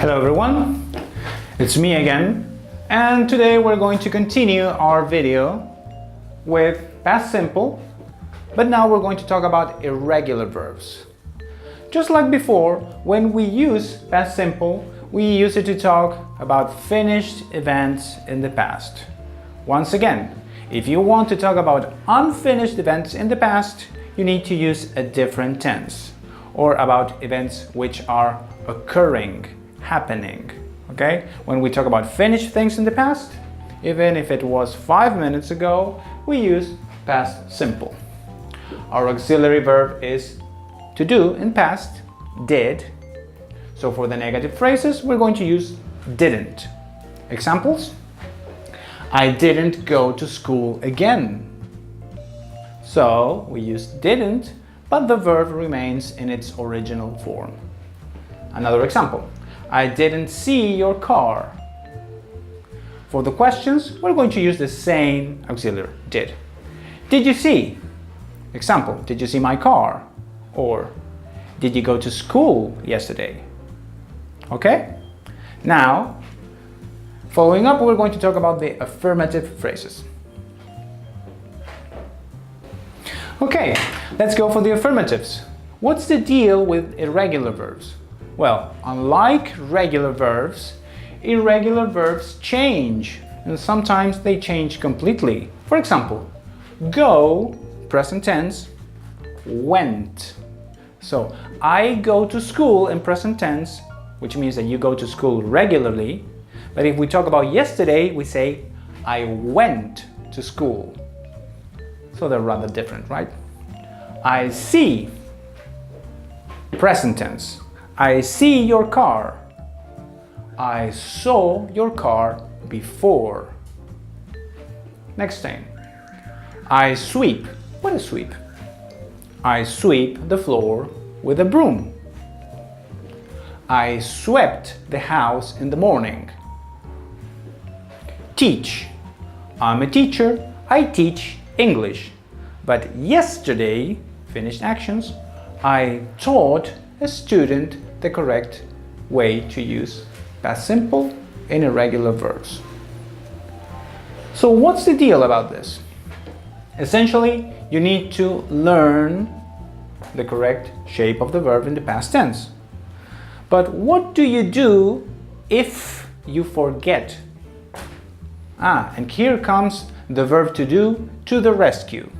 Hello everyone, it's me again, and today we're going to continue our video with past simple, but now we're going to talk about irregular verbs. Just like before, when we use past simple, we use it to talk about finished events in the past. Once again, if you want to talk about unfinished events in the past, you need to use a different tense, or about events which are occurring, happening. Okay? When we talk about finished things in the past, even if it was 5 minutes ago, we use past simple. Our auxiliary verb is to do in past, did. So for the negative phrases, we're going to use didn't. Examples? I didn't go to school again. So we use didn't, but the verb remains in its original form. Another example. I didn't see your car. For the questions, we're going to use the same auxiliary, did. Did you see? Example, did you see my car? Or, did you go to school yesterday? Okay? Now, following up, we're going to talk about the affirmative phrases. Okay, let's go for the affirmatives. What's the deal with irregular verbs? Well, unlike regular verbs, irregular verbs change, and sometimes they change completely. For example, go, present tense, went. So, I go to school in present tense, which means that you go to school regularly. But if we talk about yesterday, we say, I went to school. So they're rather different, right? I see, present tense. I see your car. I saw your car before. Next thing. I sweep. What is sweep? I sweep the floor with a broom. I swept the house in the morning. Teach. I'm a teacher. I teach English. But yesterday, finished actions, I taught a student the correct way to use past simple in irregular verbs. So what's the deal about this? Essentially, you need to learn the correct shape of the verb in the past tense. But what do you do if you forget? And here comes the verb to do to the rescue.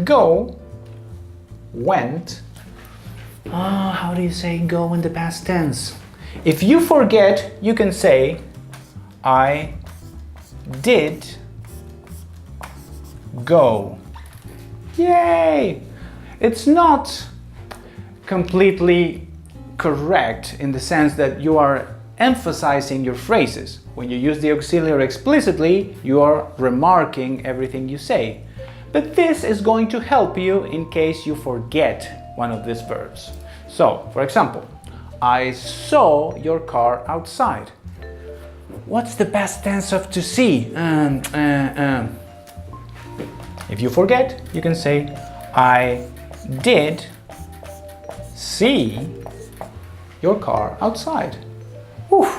Go, went. How do you say go in the past tense? If you forget, you can say I did go. Yay! It's not completely correct in the sense that you are emphasizing your phrases. When you use the auxiliary explicitly, you are remarking everything you say. But this is going to help you in case you forget one of these verbs. So, for example, I saw your car outside. What's the past tense of to see? If you forget, you can say I did see your car outside. Whew.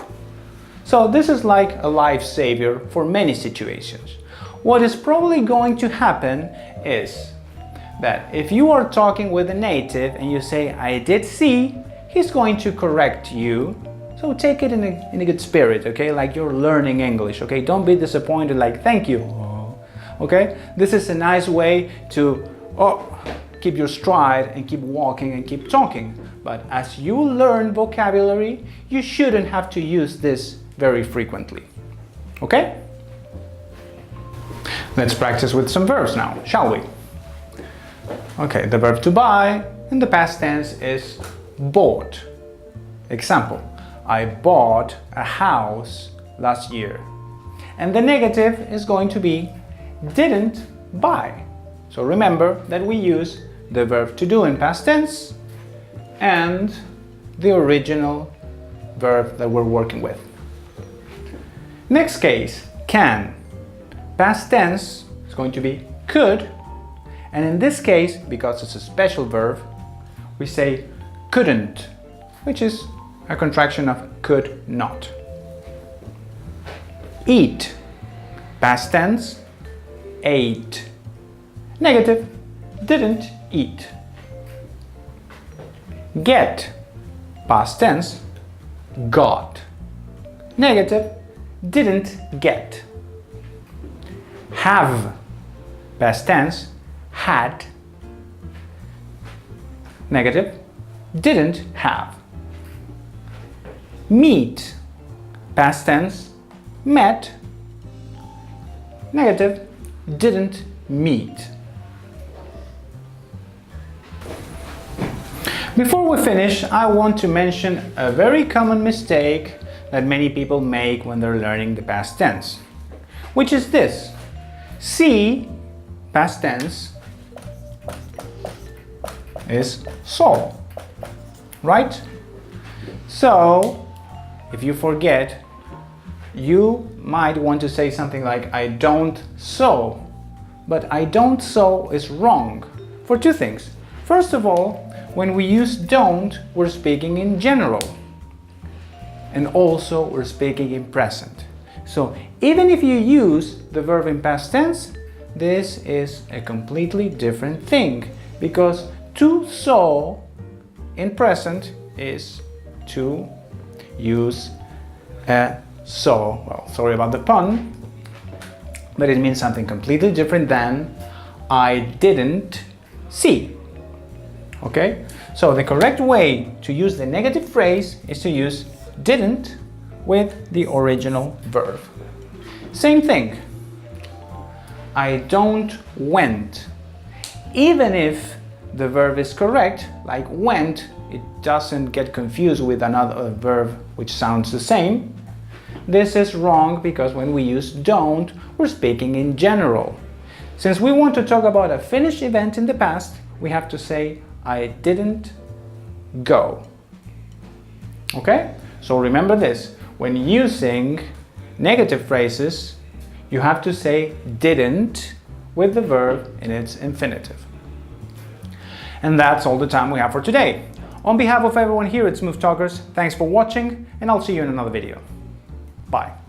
So this is like a lifesaver for many situations. What is probably going to happen is that if you are talking with a native and you say, I did see, he's going to correct you. So take it in a good spirit, okay? Like you're learning English, okay? Don't be disappointed like, thank you, okay? This is a nice way to keep your stride and keep walking and keep talking. But as you learn vocabulary, you shouldn't have to use this very frequently, okay? Let's practice with some verbs now, shall we? Okay, the verb to buy in the past tense is bought. Example, I bought a house last year. And the negative is going to be didn't buy. So remember that we use the verb to do in past tense and the original verb that we're working with. Next case, can. Past tense is going to be could, and in this case, because it's a special verb, we say couldn't, which is a contraction of could not. Eat, past tense, ate. Negative, didn't eat. Get, past tense, got. Negative, didn't get. Have, past tense, had. Negative, didn't have. Meet, past tense, met. Negative, didn't meet. Before we finish, I want to mention a very common mistake that many people make when they're learning the past tense, which is this. See, past tense, is saw, right? So, if you forget, you might want to say something like I don't sew, but I don't sew is wrong for two things. First of all, when we use don't, we're speaking in general, and also we're speaking in present. So even if you use the verb in past tense, this is a completely different thing, because to sew in present is to use a sew. Well, sorry about the pun, but it means something completely different than I didn't see. Okay? So the correct way to use the negative phrase is to use didn't with the original verb. Same thing. I don't went. Even if the verb is correct, like went, it doesn't get confused with another verb which sounds the same. This is wrong because when we use don't, we're speaking in general. Since we want to talk about a finished event in the past, we have to say I didn't go. Okay? So remember this. When using negative phrases, you have to say didn't with the verb in its infinitive. And that's all the time we have for today. On behalf of everyone here at Smooth Talkers, thanks for watching, and I'll see you in another video. Bye.